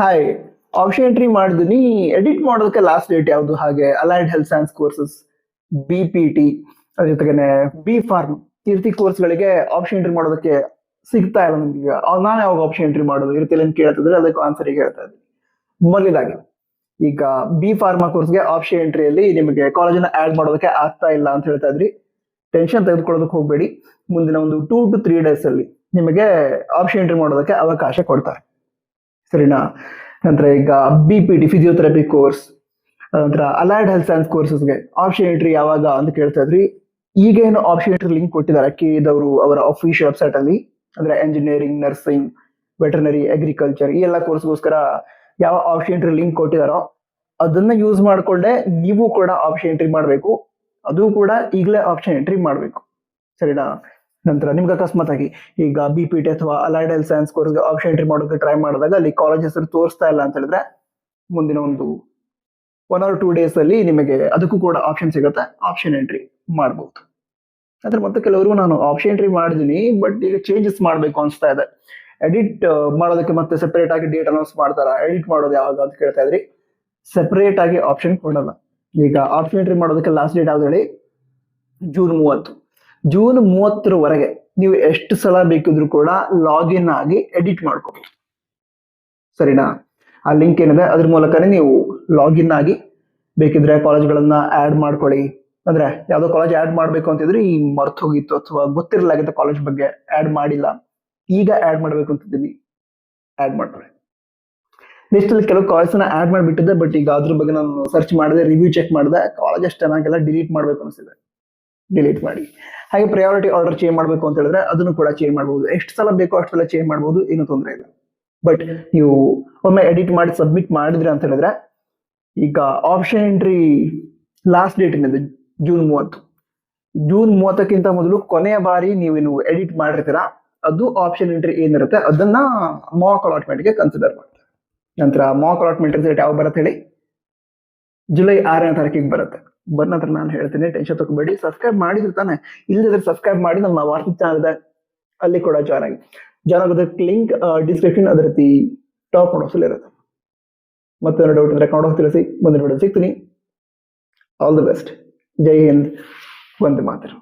Hi, option entry ಮಾಡಿದೀನಿ. Edit ಮಾಡೋದಕ್ಕೆ last date ಯಾವುದು? ಹಾಗೆ allied health science courses, BPT, ಅದ್ರ ಜೊತೆಗೆ ಬಿ ಫಾರ್ಮ್ ಈ ರೀತಿ ಕೋರ್ಸ್ಗಳಿಗೆ ಆಪ್ಷನ್ ಎಂಟ್ರಿ ಮಾಡೋದಕ್ಕೆ ಸಿಗ್ತಾ ಇಲ್ಲ ನಮ್ಗೆ. ನಾನು ಯಾವಾಗ ಆಪ್ಷನ್ ಎಂಟ್ರಿ ಮಾಡೋದು ಈ ರೀತಿ ಏನು ಕೇಳ್ತಿದ್ರೆ ಅದಕ್ಕೆ ಆನ್ಸರ್ ಈಗ ಹೇಳ್ತಾ ಇದ್ದೀನಿ. ಮೊದಲಾಗಿ ಈಗ ಬಿ ಫಾರ್ಮಾ ಕೋರ್ಸ್ಗೆ ಆಪ್ಷನ್ ಎಂಟ್ರಿಯಲ್ಲಿ ನಿಮಗೆ ಕಾಲೇಜನ್ನ ಆಡ್ ಮಾಡೋದಕ್ಕೆ ಆಗ್ತಾ ಇಲ್ಲ ಅಂತ ಹೇಳ್ತಾ ಇದ್ರಿ. ಟೆನ್ಷನ್ ತೆಗೆದುಕೊಳ್ಳೋದಕ್ಕೆ ಹೋಗಬೇಡಿ. ಮುಂದಿನ ಒಂದು 2 to 3 days ಅಲ್ಲಿ ನಿಮಗೆ ಆಪ್ಷನ್ ಎಂಟ್ರಿ ಮಾಡೋದಕ್ಕೆ ಅವಕಾಶ ಕೊಡ್ತಾರೆ, ಸರಿನಾ? ನಂತರ ಈಗ BPT ಫಿಸಿಯೋಥೆರಪಿ ಕೋರ್ಸ್, ನಂತರ ಅಲೈಡ್ ಹೆಲ್ತ್ ಸೈನ್ಸ್ ಕೋರ್ಸಸ್ಗೆ ಆಪ್ಷನ್ ಎಂಟ್ರಿ ಯಾವಾಗ ಅಂತ ಕೇಳ್ತಾ ಇದ್ರಿ. ಈಗೇನು ಆಪ್ಷನ್ ಎಂಟ್ರಿ ಲಿಂಕ್ ಕೊಟ್ಟಿದ್ದಾರೆ ಕೇದವರು ಅವರ ಅಫಿಷಿಯಲ್ ವೆಬ್ಸೈಟ್ ಅಲ್ಲಿ, ಅಂದ್ರೆ ಎಂಜಿನಿಯರಿಂಗ್, ನರ್ಸಿಂಗ್, ವೆಟರ್ನರಿ, ಅಗ್ರಿಕಲ್ಚರ್ ಈ ಎಲ್ಲ ಕೋರ್ಸ್ಗೋಸ್ಕರ ಯಾವ ಆಪ್ಷನ್ ಎಂಟ್ರಿ ಲಿಂಕ್ ಕೊಟ್ಟಿದಾರೋ ಅದನ್ನ ಯೂಸ್ ಮಾಡ್ಕೊಂಡೆ ನೀವು ಕೂಡ ಆಪ್ಷನ್ ಎಂಟ್ರಿ ಮಾಡಬೇಕು. ಅದು ಕೂಡ ಈಗಲೇ ಆಪ್ಷನ್ ಎಂಟ್ರಿ ಮಾಡಬೇಕು, ಸರಿನಾ? ನಂತರ ನಿಮ್ಗೆ ಅಕಸ್ಮಾತ್ ಆಗಿ ಈಗ BPT ಅಥವಾ ಅಲೈಡ್ ಹೆಲ್ತ್ ಸೈನ್ಸ್ ಕೋರ್ಸ್ಗೆ ಆಪ್ಷನ್ ಎಂಟ್ರಿ ಮಾಡೋಕೆ ಟ್ರೈ ಮಾಡಿದಾಗ ಅಲ್ಲಿ ಕಾಲೇಜ್ ಹೆಸರು ತೋರಿಸ್ತಾ ಇಲ್ಲ ಅಂತ ಹೇಳಿದ್ರೆ ಮುಂದಿನ ಒಂದು 1 or 2 days ಅಲ್ಲಿ ನಿಮಗೆ ಅದಕ್ಕೂ ಕೂಡ ಆಪ್ಷನ್ ಸಿಗುತ್ತೆ, ಆಪ್ಷನ್ ಎಂಟ್ರಿ ಮಾಡಬಹುದು. ಅದ್ರ ಮತ್ತೆ ಕೆಲವರು ನಾನು ಆಪ್ಷನ್ ಎಂಟ್ರಿ ಮಾಡಿದೀನಿ ಬಟ್ ಈಗ ಚೇಂಜಸ್ ಮಾಡಬೇಕು ಅನ್ಸ್ತಾ ಇದೆ, ಎಡಿಟ್ ಮಾಡೋದಕ್ಕೆ ಮತ್ತೆ ಸೆಪರೇಟ್ ಆಗಿ ಡೇಟ್ ಅನೌನ್ಸ್ ಮಾಡ್ತಾರ, ಎಡಿಟ್ ಮಾಡೋದು ಯಾವಾಗ ಅಂತ ಕೇಳ್ತಾ ಇದ್ರಿ. ಸೆಪರೇಟ್ ಆಗಿ ಆಪ್ಷನ್ ಕೊಡಲ್ಲ. ಈಗ ಆಪ್ಷನ್ ಎಂಟ್ರಿ ಮಾಡೋದಕ್ಕೆ ಲಾಸ್ಟ್ ಡೇಟ್ ಯಾವ್ದು ಹೇಳಿ? ಜೂನ್ 30. ಜೂನ್ 30ರವರೆಗೆ ನೀವು ಎಷ್ಟು ಸಲ ಬೇಕಿದ್ರು ಕೂಡ ಲಾಗಿನ್ ಆಗಿ ಎಡಿಟ್ ಮಾಡ್ಕೋಬಹುದು, ಸರಿನಾ? ಆ ಲಿಂಕ್ ಏನಿದೆ ಅದ್ರ ಮೂಲಕನೇ ನೀವು ಲಾಗಿನ್ ಆಗಿ ಬೇಕಿದ್ರೆ ಕಾಲೇಜ್ಗಳನ್ನ ಆಡ್ ಮಾಡ್ಕೊಳ್ಳಿ. ಅಂದ್ರೆ ಯಾವ್ದೋ ಕಾಲೇಜ್ ಆಡ್ ಮಾಡ್ಬೇಕು ಅಂತಿದ್ರೆ ಈ ಮರ್ತ್ ಹೋಗಿತ್ತು ಅಥವಾ ಗೊತ್ತಿರಲಾಗಿದ್ದ ಕಾಲೇಜ್ ಬಗ್ಗೆ ಆಡ್ ಮಾಡಿಲ್ಲ, ಈಗ ಆಡ್ ಮಾಡ್ಬೇಕು ಅಂತಿದ್ದೀನಿ, ಆಡ್ ಮಾಡ್ಕೊಳ್ಳಿ. ಲಿಸ್ಟ್ ಅಲ್ಲಿ ಕೆಲವು ಕಾಲೇಜ್ ನ ಆಡ್ ಮಾಡಿಬಿಟ್ಟಿದ್ದೆ, ಬಟ್ ಈಗ ಅದ್ರ ಬಗ್ಗೆ ನಾನು ಸರ್ಚ್ ಮಾಡಿದೆ, ರಿವ್ಯೂ ಚೆಕ್ ಮಾಡಿದೆ, ಕಾಲೇಜ್ ಅಷ್ಟು ಚೆನ್ನಾಗಿಲ್ಲ, ಡಿಲೀಟ್ ಮಾಡ್ಬೇಕು ಅನಿಸಿದೆ, ಡಿಲೀಟ್ ಮಾಡಿ. ಹಾಗೆ ಪ್ರಯಾರಿಟಿ ಆರ್ಡರ್ ಚೇಂಜ್ ಮಾಡಬೇಕು ಅಂತ ಹೇಳಿದ್ರೆ ಅದನ್ನು ಕೂಡ ಚೇಂಜ್ ಮಾಡಬಹುದು, ಎಷ್ಟು ಸಲ ಬೇಕೋ ಅಷ್ಟು ಸಲ ಚೇಂಜ್ ಮಾಡಬಹುದು, ಏನು ತೊಂದರೆ ಇಲ್ಲ. ಬಟ್ ನೀವು ಒಮ್ಮೆ ಎಡಿಟ್ ಮಾಡಿ ಸಬ್ಮಿಟ್ ಮಾಡಿದ್ರಿ ಅಂತ ಹೇಳಿದ್ರೆ ಈಗ ಆಪ್ಷನ್ ಎಂಟ್ರಿ ಲಾಸ್ಟ್ ಡೇಟ್ ಏನಿದೆ ಜೂನ್ 30. ಜೂನ್ 30ಕ್ಕಿಂತ ಮೊದಲು ಕೊನೆಯ ಬಾರಿ ನೀವು ಎಡಿಟ್ ಮಾಡಿರ್ತೀರಾ ಅದು ಆಪ್ಷನ್ ಎಂಟ್ರಿ ಏನಿರುತ್ತೆ ಅದನ್ನ ಮಾಕ್ ಅಲಾಟ್ಮೆಂಟ್ ಗೆ ಕನ್ಸಿಡರ್ ಮಾಡ್ತಾರೆ. ನಂತರ ಮಾಕ್ ಅಲಾಟ್ಮೆಂಟ್ ರಿಸಲ್ಟ್ ಯಾವ ಬರುತ್ತೆ ಹೇಳಿ? ಜುಲೈ 6ನೇ ತಾರೀಕಿಗೆ ಬರುತ್ತೆ. ಬಂದ ನಂತರ ನಾನು ಹೇಳ್ತೀನಿ, ಟೆನ್ಷನ್ ತಗೋಬೇಡಿ. ಸಬ್ಸ್ಕ್ರೈಬ್ ಮಾಡಿದ್ರೆ ತಾನೆ, ಇಲ್ಲದಿದ್ರೆ ಸಬ್ಸ್ಕ್ರೈಬ್ ಮಾಡಿ. ನಮ್ಮ ವಾಟ್ಸ್ಆಪ್ ಚಾನಲ್ ಇದೆ, ಅಲ್ಲಿ ಕೂಡ ಜಾಯ್ನ್ ಆಗಿ. ಜಾಯ್ನ್ ಆಗೋದಕ್ಕೆ ಲಿಂಕ್ ಡಿಸ್ಕ್ರಿಪ್ಷನ್ ಅದೇ ರೀತಿ ಟಾಪ್ ನೋಟ್ಸಲ್ಲಿ ಇರುತ್ತೆ. ಮತ್ತೆ ಡೌಟ್ ಇದ್ರೆ ಕನ್ನಡ ತಿಳಿಸಿ, ಮುಂದಿನ ವಿಡಿಯೋ ಸಿಗ್ತೀನಿ. All the best. ಜೈ ಹಿಂದ್, ವಂದೇ ಮಾತರಂ.